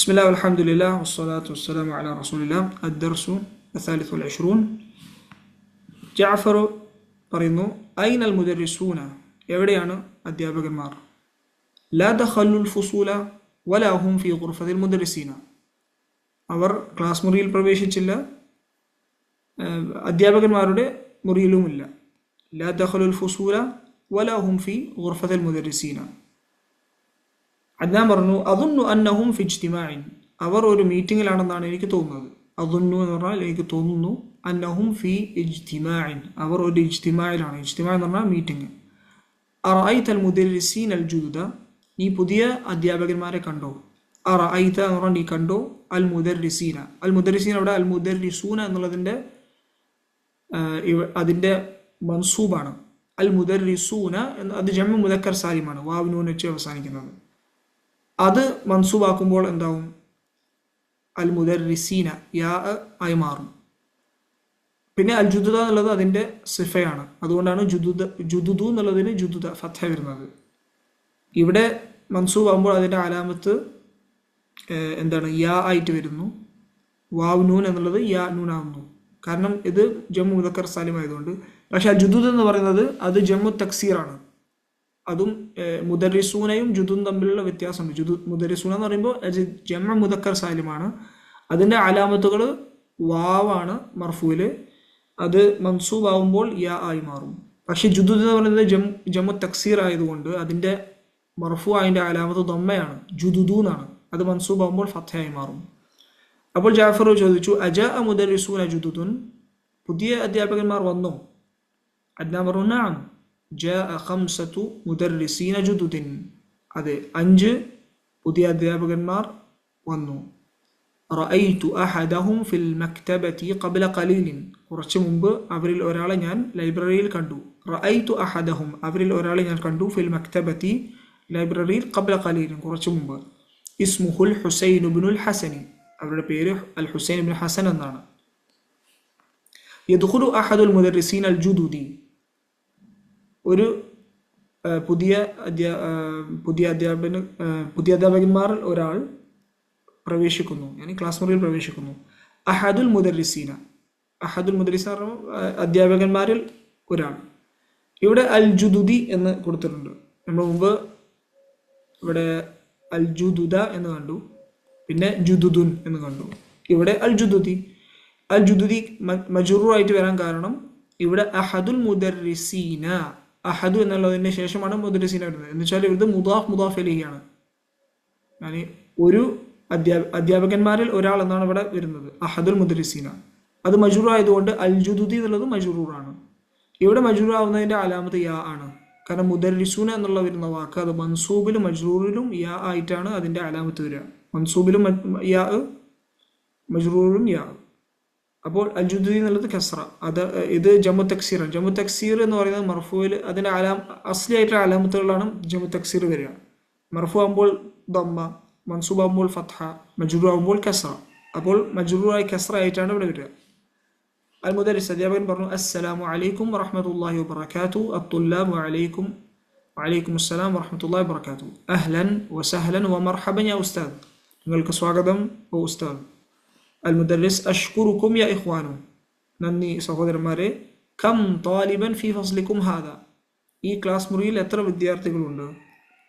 بسم الله والحمد لله والصلاة والسلام على رسول الله. الدرس الثالث والعشرون. ജാഫർ പറയുന്നു, ഐന അൽ മുദർരിസൂന, എവിടെയാണ് അധ്യാപകന്മാർ? ലാ ദഖലുൽ ഫുസൂല വലാ ഹും ഫീ ഖുർഫത്തിൽ മുദർരിസീന, അവർ ക്ലാസ് മുറിയിൽ പ്രവേശിച്ചില്ല, അധ്യാപകന്മാരുടെ മുറിയിലുമില്ല. ലാ ദഖലുൽ ഫുസൂല വലാ ഹും ഫീ ഖുർഫത്തിൽ മുദർരിസീന. അദ്നാൻ പറഞ്ഞു, അദുന്നു അന്നഹും ഫി ഇജ്തിമാഇൻ, അവർ ഒരു മീറ്റിങ്ങിലാണെന്നാണ് എനിക്ക് തോന്നുന്നത്. അദുന്നു എന്ന് പറഞ്ഞാൽ എനിക്ക് തോന്നുന്നു, അന്നഹും ഫി ഇജ്തിമാഇൻ, അവർ ഒരു ഇജ്തിമായിലാണ്. ഇജ്തിമാ എന്ന് പറഞ്ഞാൽ മീറ്റിംഗ്. അറഅയ്ത അൽ മുദർരിസീന അൽ ജുദുദ, നീ പുതിയ അധ്യാപകന്മാരെ കണ്ടോ? അറഅയ്ത എന്ന് പറഞ്ഞാൽ നീ കണ്ടോ? അൽ മുദർരിസീന, അൽ മുദർരിസീന അവിടെ അൽ മുദർരിസൂന എന്നുള്ളതിൻ്റെ അതിൻ്റെ മൻസൂബാണ്. അൽ മുദർരിസൂന എന്ന് അത് ജംഉ മുദക്കർ സാലിമാണ്, വാവ് നൂൻ വെച്ച് അവസാനിക്കുന്നത്. അത് മൻസൂബാക്കുമ്പോൾ എന്താവും? അൽ മുദർരിസീന യാ ആയി മാറും. പിന്നെ അൽ ജുദുദ എന്നുള്ളത് അതിൻ്റെ സിഫയാണ്, അതുകൊണ്ടാണ് ജുദുദു എന്നുള്ളതിന് ജുദുദ ഫത്ഹ വരുന്നത്. ഇവിടെ മൻസൂബാകുമ്പോൾ അതിൻ്റെ അലാമത്ത് എന്താണ്? യാ ആയിട്ട് വരുന്നു. വാവ് നൂൻ എന്നുള്ളത് യാ നൂൻ ആവുന്നു, കാരണം ഇത് ജമ്മു മുദക്കർ സാലിം ആയതുകൊണ്ട്. പക്ഷെ അൽ ജുദുദ് എന്ന് പറയുന്നത് അത് ജമ്മു തക്സീറാണ്. അതും മുദർരിസൂനയും ജുദും തമ്മിലുള്ള വ്യത്യാസമുണ്ട്. മുദർരിസൂന എന്ന് പറയുമ്പോൾ ജമ്മു മുദക്കർ സാലിമാണ്, അതിൻ്റെ അലാമത്തുകൾ വാവാണ് മർഫൂല്, അത് മൻസൂബാവുമ്പോൾ യാ ആയി മാറും. പക്ഷെ ജുദുദ് എന്ന് പറയുന്നത് ജമ്മു തക്സീർ ആയതുകൊണ്ട് അതിൻ്റെ മർഫൂ അതിൻ്റെ അലാമത്ത് ദമ്മയാണ്, ജുദുദു എന്നാണ്. അത് മൻസൂബാവുമ്പോൾ ഫത്ഹയായി മാറും. അപ്പോൾ ജാഫർ ചോദിച്ചു, അജാ മുദർരിസൂന ജുദുദുൻ, പുതിയ അധ്യാപകന്മാർ വന്നോ? അദ്നാൻ പറഞ്ഞു, നഅം ജാഅ ഖംസതു മുദർരിസീന ജുദുദിൻ, അതെ 5 പുതിയ അധ്യാപകന്മാർ വന്നു. റഅയ്തു അഹദഹും ഫിൽ മക്തബതി ഖബ്ല ഖലീലിൻ, കുറച്ച് മുമ്പ് അവരിൽ ഒരാളെ ഞാൻ ലൈബ്രറിയിൽ കണ്ടു. റഅയ്തു അഹദഹും, അവരിൽ ഒരാളെ ഞാൻ കണ്ടു, ഫിൽ മക്തബതി ലൈബ്രറിയിൽ ഖബ്ല ഖലീലിൻ, കുറച്ച് മുമ്പ്. ഇസ്മുഹുൽ ഹുസൈൻ ഇബ്നുൽ ഹസനി, അവരുടെ പേര് അൽ ഹുസൈൻ ഇബ്നു ഹസൻ എന്നാണ്. യദ്ഖുലു അഹദുൽ മുദർരിസീന അൽ ജുദുദി, ഒരു പുതിയ അധ്യാപകന്മാർ ഒരാൾ പ്രവേശിക്കുന്നു, ഞാൻ ക്ലാസ് മുറിയിൽ പ്രവേശിക്കുന്നു. അഹദുൽ മുദർരിസീന, അഹദുൽ മുദർരിസീന അധ്യാപകന്മാരിൽ ഒരാൾ. ഇവിടെ അൽ ജുദുദി എന്ന് കൊടുത്തിട്ടുണ്ട്. നമ്മൾ മുമ്പ് ഇവിടെ അൽ ജുദുദ എന്ന് കണ്ടു, പിന്നെ ജുദുദുൻ എന്ന് കണ്ടു. ഇവിടെ അൽ ജുദുദി. അൽ ജുദുദി മജ്റൂറായിട്ട് വരാൻ കാരണം ഇവിടെ അഹദുൽ മുദർരിസീന, അഹദു എന്നുള്ളതിന് ശേഷമാണ് മുദർരിസീന വരുന്നത്. എന്ന് വെച്ചാൽ ഇത് മുദാഫ് ഇലൈഹിയാണ്. yani ഒരു അധ്യാപകന്മാരിൽ ഒരാൾ എന്നാണ് ഇവിടെ വരുന്നത്, അഹദുൽ മുദർരിസീന. അത് മജ്റൂർ ആയതുകൊണ്ട് അൽ ജുദുദി എന്നുള്ളത് മജ്റൂറാണ്. ഇവിടെ മജ്റൂർ ആവുന്നതിന്റെ അലാമത്ത് യാ ആണ്, കാരണം മുദർരിസൂന എന്നുള്ള വരുന്ന വാക്ക് അത് മൻസൂബിലും മജ്റൂറിലും യാ ആയിട്ടാണ് അതിന്റെ അലാമത്ത് വരിക. മൻസൂബിലും യാ, മജ്റൂറിലും യാ. അപ്പോൾ അൽ ജുദുദി എന്നുള്ളത് കസ്റ, അത് ഇത് ജമ്മു തക്സീറാണ്. ജമ്മു തക്സീർ എന്ന് പറയുന്നത് മർഫൂയിൽ അതിൻ്റെ അസ്ലി ആയിട്ടുള്ള അലാമത്തുകളാണ് ജമ്മു തക്സീർ വരിക. മർഫൂ ആകുമ്പോൾ ദമ്മ, മൻസൂബ് ആകുമ്പോൾ ഫത്ഹ, മജ്റൂർ ആകുമ്പോൾ കസ്റ. അപ്പോൾ മജ്റൂറായി കസ്റ ആയിട്ടാണ് ഇവിടെ വരിക. അൽ മുദർരിസ് അധ്യാപകൻ പറഞ്ഞു, അസ്സലാമു അലൈക്കും വറഹ്മത്തുള്ളാഹി വബറകാതുഹു. അത്തുല്ലാബു അലൈക്കും വഅലൈക്കും അസ്സലാം വറഹ്മത്തുള്ളാഹി വബറകാതുഹു. അഹ്ലൻ വസഹ്ലൻ വമർഹബൻ യാ ഉസ്താദ്, നിങ്ങൾക്ക് സ്വാഗതം ഓ ഉസ്താദ്. അൽ മുദർരിസ് അഷ്കുറുക്കും യാ ഇഖ്വാനു, നന്ദി സഹോദരന്മാരെ. കം താലിബൻ ഫി ഫസ്ലിക്കും ഹാദ, ഈ ക്ലാസ് മുറിയിൽ എത്ര വിദ്യാർത്ഥികളുണ്ട്?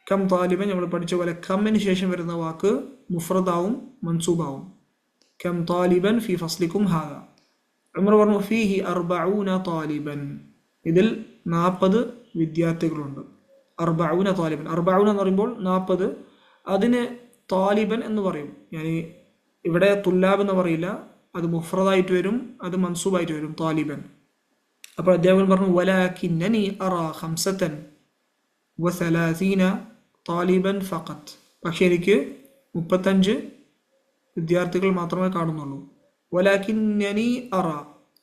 കം താലിബൻ നമ്മൾ പഠിച്ച പോലെ കമ്മിന് ശേഷം വരുന്ന വാക്ക് മുഫ്രദാവും മൻസൂബാവും. കം താലിബൻ ഫി ഫസ്ലിക്കും ഹാദ. ഉമർ പറഞ്ഞു, ഫീഹി 40 താലിബൻ, ഇതിൽ 40 വിദ്യാർത്ഥികളുണ്ട്. 40 താലിബൻ, 40 എന്ന് പറയുമ്പോൾ 40, അതിന് താലിബൻ എന്ന് പറയും. yani ഇവിടെ തുല്ലാബ് എന്ന് പറയില്ല, അത് മുഫ്രദായിട്ട് വരും, അത് മൻസൂബായിട്ട് വരും, താലിബൻ. അപ്പോൾ അധ്യാപകൻ പറഞ്ഞു, വലാകിന്നനി അറാ 35 താലിബൻ ഫഖത്ത്, പക്ഷെ എനിക്ക് 35 വിദ്യാർത്ഥികൾ മാത്രമേ കാണുന്നുള്ളൂ. വലാകിന്നനി അറാ,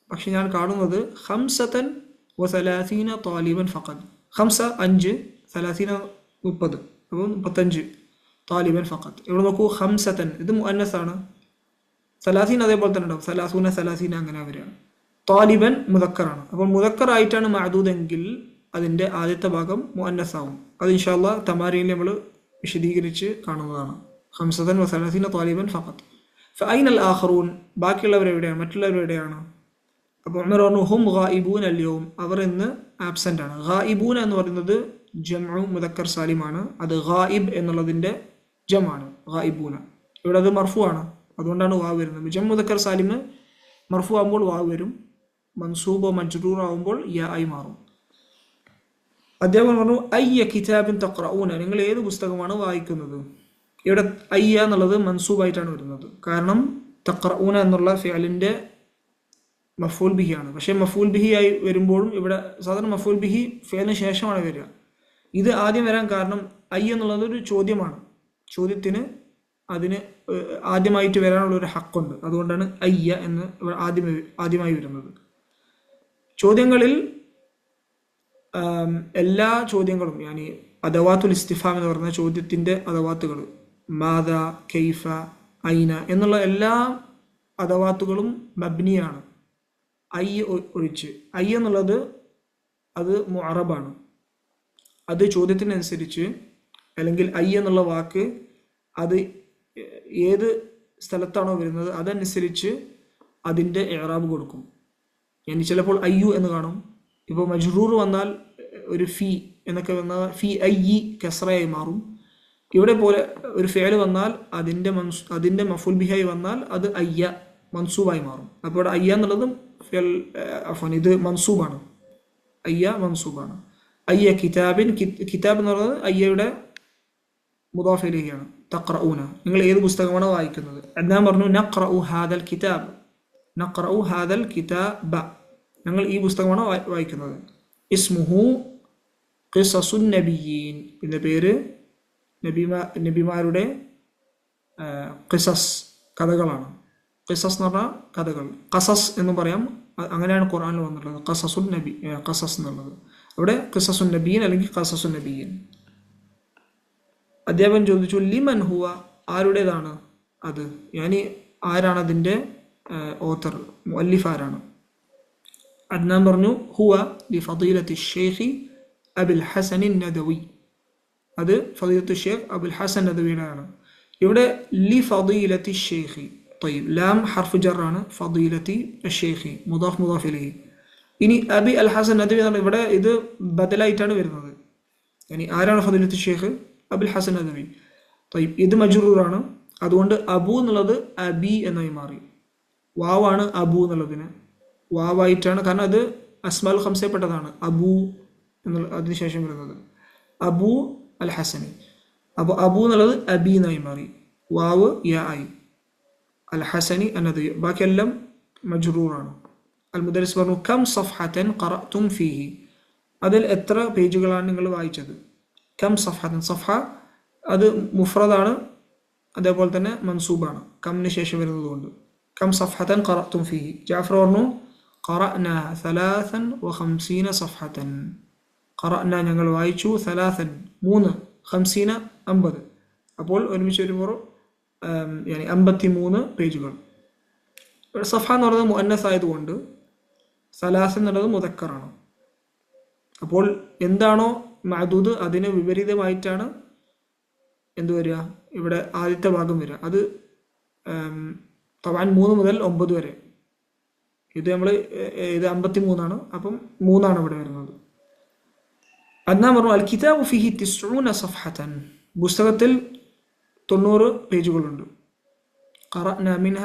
പക്ഷെ ഞാൻ കാണുന്നത് 35 താലിബൻ ഫഖത്ത്. 5 5 30 30, അപ്പോൾ 35 താലിബൻ ഫഖത്ത്. ഇവിടെ നോക്കൂ, 5 ഇത് മുഅന്നസ് ആണ്, 30 അതേപോലെ തന്നെ ഉണ്ടാവും, 30 അങ്ങനെ വരിക. താലിബൻ മുദക്കറാണ്. അപ്പോൾ മുദക്കർ ആയിട്ടാണ് മഅദൂദ് എങ്കിൽ അതിൻ്റെ ആദ്യത്തെ ഭാഗം മുഅന്നസ് ആവും. അത് ഇൻഷാ അല്ലാഹ് തമാരീനിൽ നമ്മൾ വിശദീകരിച്ച് കാണുന്നതാണ്. 35 طالبا فقط. فأين الآخرون? ബാക്കിയുള്ളവർ എവിടെയാണ്, മറ്റുള്ളവർ എവിടെയാണ്? അപ്പോൾ ഉമർ പറഞ്ഞു ഹും ഗായിബൂൻ അൽയൗം, അവർ ഇന്ന് ആബ്സെന്റ് ആണ്. ഗായിബൂൻ എന്ന് പറയുന്നത് ജംഉ മുദക്കർ സാലിമാണ്. അത് ഗായിബ് എന്നുള്ളതിന്റെ ജമാണ് ഗായിബൂന. ഇവിടെ അത് മർഫു ആണ്, അതുകൊണ്ടാണ് വാവ് വരുന്നത്. ജം മുദക്കർ സാലിം മർഫു ആകുമ്പോൾ വാവ് വരും, മൻസൂബോ മജ്റൂർ ആകുമ്പോൾ യാ ആയി മാറും. അദ്ദേഹം പറഞ്ഞു അയ്യ കിതാബിൻ തഖ്റഊന, നിങ്ങൾ ഏത് പുസ്തകമാണ് വായിക്കുന്നത്? ഇവിടെ അയ്യ എന്നുള്ളത് മൻസൂബായിട്ടാണ് വരുന്നത്, കാരണം തഖ്റഊന എന്നുള്ള ഫിഅലിന്റെ മഫൂൽ ബിഹി ആണ്. പക്ഷേ മഫൂൽ ബിഹി ആയി വരുമ്പോഴും ഇവിടെ സാധാരണ മഫൂൽ ബിഹി ഫിഅലിന് ശേഷമാണ് വരിക. ഇത് ആദ്യം വരാൻ കാരണം അയ്യ എന്നുള്ളത് ഒരു ചോദ്യമാണ്, ചോദ്യത്തിന് അതിന് ആദ്യമായിട്ട് വരാനുള്ള ഒരു ഹക്കുണ്ട്, അതുകൊണ്ടാണ് അയ്യ എന്ന് ആദ്യമായി വരുന്നത്. ചോദ്യങ്ങളിൽ എല്ലാ ചോദ്യങ്ങളും യാനി അദവാത്തുൽ ഇസ്തിഫാം എന്ന് പറയുന്ന ചോദ്യത്തിന്റെ അദവാത്തുകൾ മാദ, കൈഫ, ഐന എന്നുള്ള എല്ലാ അദവാത്തുകളും മബ്നിയാണ്, ഐ ഒഴിച്ച്. ഐ എന്നുള്ളത് അത് മുഅറബാണ്, അത് ചോദ്യത്തിനനുസരിച്ച് അല്ലെങ്കിൽ ഐ എന്നുള്ള വാക്ക് അത് ഏത് സ്ഥലത്താണോ വരുന്നത് അതനുസരിച്ച് അതിൻ്റെ ഇഅ്റാബ് കൊടുക്കും. yani ചിലപ്പോൾ അയ്യു എന്ന് കാണും. ഇപ്പോൾ മജ്റൂർ വന്നാൽ ഒരു ഫി എന്നൊക്കെ വന്നാൽ ഫി അയ്യി കസ്റയായി മാറും. ഇവിടെ പോലെ ഒരു ഫിഅൽ വന്നാൽ അതിൻ്റെ മഫൂൽ ബിഹായി വന്നാൽ അത് അയ്യ മൻസൂബായി മാറും. അപ്പോൾ ഇവിടെ അയ്യ എന്നുള്ളത് ഇത് മൻസൂബാണ്, അയ്യ മൻസൂബാണ്. അയ്യ കിതാബിൻ, കിതാബ് എന്ന് പറയുന്നത് അയ്യയുടെ മുദാഫ് ഇലൈഹിയാണ്. തഖ്റഊന, നിങ്ങൾ ഏത് പുസ്തകമാണ് വായിക്കുന്നത്? അദ്നാൻ പറഞ്ഞു നഖ്റഉ ഹാദൽ കിതാബ്, നഖ്റഉ ഹാദൽ കിതാബ, ഞങ്ങൾ ഈ പുസ്തകമാണ് വായിക്കുന്നത്. ഇസ്മുഹു ഖിസസുൻ നബിയീൻ, ഇതിന്റെ പേര് നബിമാരുടെ ഖിസസ് കഥകളാണ്. ഖിസസ് എന്ന് പറഞ്ഞാൽ കഥകൾ, ഖസസ് എന്നും പറയാം, അങ്ങനെയാണ് ഖുർആനിൽ വന്നിട്ടുള്ളത്. ഖസസുൻ നബി, ഖസസ് എന്നുള്ളത് അവിടെ ഖിസസുൻ നബിയീൻ അല്ലെങ്കിൽ ഖസസുൻ നബിയീൻ. അധ്യാപകൻ ചോദിച്ചു ലിമൻ ഹുവ, ആരുടേതാണ് അത്? യാനി ആരാണ് അതിൻ്റെ ഓത്തർ, മുഅല്ലിഫ് ആരാണ്? അദ്നാൻ പറഞ്ഞു ഹുവ ലി ഫദീലത്തി ഷെയ്ഖി അബുൽ ഹസൻ നദവി, അത് ഫദീലത്തു ഷെയ്ഖ് അബുൽ ഹസൻ നദവിയുടെ ആണ്. ഇവിടെ ലി ഫദീലത്തി ഷെയ്ഖി, طيب ലാം ഹർഫ് ജറാണ്, ഫദീലത്തി ഷെയ്ഖി മുദാഫ് മുദാഫ് ഇലൈഹി. ഇനി അബി അൽ ഹസൻ നദവി എന്നാണ് ഇവിടെ ഇത് ബദലായിട്ടാണ് വരുന്നത്. യാനി ആരാണ് ഫദീലത്തു ഷെയ്ഖ്? അബുൽ ഹസൻ നദവി. طيب ഇത് മജ്റൂറാണ്, അതുകൊണ്ട് അബു എന്നുള്ളത് അബി എന്നായി മാറി. വാവാണ് അബു എന്നുള്ളതിന്, വാവായിട്ടാണ്, കാരണം അത് അസ്മാൽ ഖംസയിൽപ്പെട്ടതാണ് അബു എന്നുള്ള അതിനുശേഷം വരുന്നത് അബു അൽ ഹസനി. അപ്പോൾ അബു എന്നുള്ളത് അബി എന്നായി മാറി, വാവ് യാ ആയി. അൽ ഹസനി എന്നത് ബാക്കിയെല്ലാം മജ്റൂറാണ്. അൽ മുദരിസ് പറഞ്ഞു കം സഫ്ഹതൻ ഖറഅതും ഫീഹി, അതിൽ എത്ര പേജുകളാണ് നിങ്ങൾ വായിച്ചത്? കം സഫ്ഹതൻ, സഫ്ഹ അത് മുഫ്രദാണ്, അതേപോലെ തന്നെ മൻസൂബാണ് കമ്മിന് ശേഷം വരുന്നതുകൊണ്ട്. കം സഫ്ഹതൻ ഖറഅതും ഫീഹി. ജാഫർ പറഞ്ഞു ഖറഅന 53 സഫ്ഹതൻ, ഖറഅന ഞങ്ങൾ വായിച്ചു 3 50 50, അപ്പോൾ ഒരുമിച്ച് വരുമ്പോൾ 53 പേജുകൾ. സഫ എന്ന് പറയുന്നത് മുഅന്നസ് ആയതുകൊണ്ട് സലാസ് എന്നുള്ളത് മുദക്കറാണ്. അപ്പോൾ എന്താണോ മഅദൂദ് അതിന് വിപരീതമായിട്ടാണ് എന്ത് വരിക? ഇവിടെ ആദ്യത്തെ ഭാഗം വരിക. അത് തവാൻ 3 മുതൽ 9 വരെ. ഇത് നമ്മൾ ഇത് 53 അപ്പം 3 ഇവിടെ വരുന്നത്. അദ്നാൻ പറഞ്ഞു അൽ കിതാബു ഫീഹി 90 സഫ്ഹതൻ, പുസ്തകത്തിൽ 90 പേജുകളുണ്ട്. ഖറഅന മിൻഹ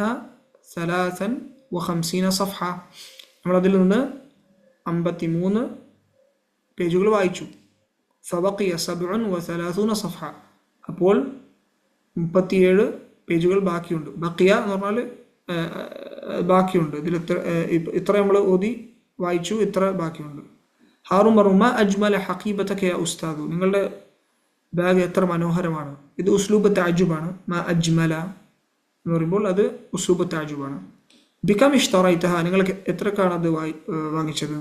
53 സഫ്ഹ, നമ്മളതിൽ നിന്ന് 53 പേജുകൾ വായിച്ചു. ഫബഖിയ 37 സഫ്ഹ, അപ്പോൾ 37 പേജുകൾ ബാക്കിയുണ്ട്. ബഖിയ എന്ന് പറഞ്ഞാൽ ബാക്കിയുണ്ട്, ഇതിൽ ഇത്ര നമ്മൾ ഓതി വായിച്ചു, ഇത്ര ബാക്കിയുണ്ട്. ഹാറൂൻ പറഞ്ഞു മാ അജ്മല ഹഖീബതക യാ ഉസ്താദു, നിങ്ങളുടെ ബാഗ് എത്ര മനോഹരമാണ്. ഇത് ഉസ്ലൂബ് തഅജ്ജുബാണ്. മാ അജ്മല എന്ന് പറയുമ്പോൾ അത് ഉസ്ലൂബ് തഅജ്ജുബാണ്. ബികം ഇഷ്തറൈതഹ, നിങ്ങൾ എത്രക്കാണ് അത് വാങ്ങിച്ചത്?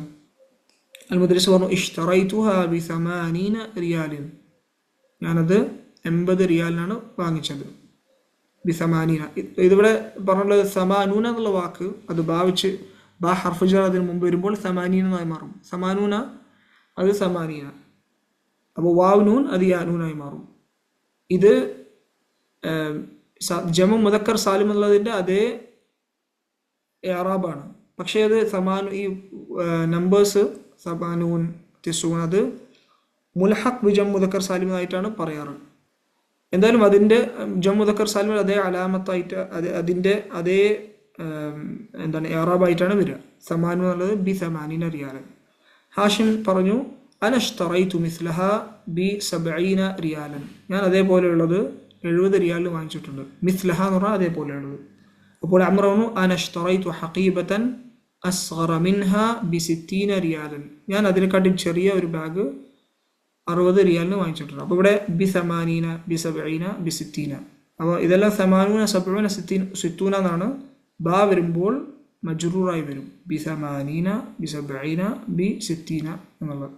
അൽ മുദരിസ് പറഞ്ഞു ഇഷ്തറൈതുഹ ബി 80 റിയാലിൻ, ഞാനത് 80 റിയാലിനാണ് വാങ്ങിച്ചത്. ബി 80, ഇതിവിടെ പറഞ്ഞുള്ളത് 80 എന്നുള്ള വാക്ക് അത് ഭാവിച്ച് ബാ ഹർഫ് ജർ അതിന് മുമ്പ് വരുമ്പോൾ 80 എന്നായി മാറും. 80 അത് 80, അപ്പോൾ വാവ് നൂൻ അത് യാ നൂനായി മാറും. ഇത് ജമു മുദക്കർ സാലിം എന്നുള്ളതിൻ്റെ അതേ ഇഅ്റാബാണ്. പക്ഷേ അത് ഈ നമ്പേഴ്സ് സമാനൂൻ തിസൂൻ അത് മുൽഹഖ് ബി ജം മുദക്കർ സാലിം ആയിട്ടാണ് പറയാറ്. എന്തായാലും അതിൻ്റെ ജം മുദക്കർ സാലിം അതേ അലാമത്തായിട്ട് അതിൻ്റെ അതേ ഇഅ്റാബായിട്ടാണ് വരിക. സമാനു എന്നുള്ളത് ബി സമാനീന റിയാലൻ. ഹാഷിം പറഞ്ഞു അനഷ്തറൈതു മിസ്ലഹ ബി 70 റിയാലൻ. ഞാൻ അതേപോലെയുള്ളത് 70 റിയാലിന് വാങ്ങിച്ചിട്ടുണ്ട്. മിസ്ലഹ എന്ന് പറഞ്ഞാൽ അതേപോലെയുള്ളത്. അപ്പോൾ അമ്ര പറഞ്ഞു അനഷ്തറൈതു ഹഖീബതൻ അസ്ഗറ മിൻഹ ബി 60 റിയാലൻ. ഞാൻ അതിനെക്കാട്ടും ചെറിയ ഒരു ബാഗ് 60 റിയാലിന് വാങ്ങിച്ചിട്ടുണ്ട്. അപ്പോൾ ഇവിടെ ബി 80 ബി 70 ബി 60. അപ്പോൾ ഇതെല്ലാം 80 70 60 എന്നാണ്. ബാ വരുമ്പോൾ മജ്റൂറായി വരും. ബി 80 ബി 70 ബി 60 എന്നുള്ളത്.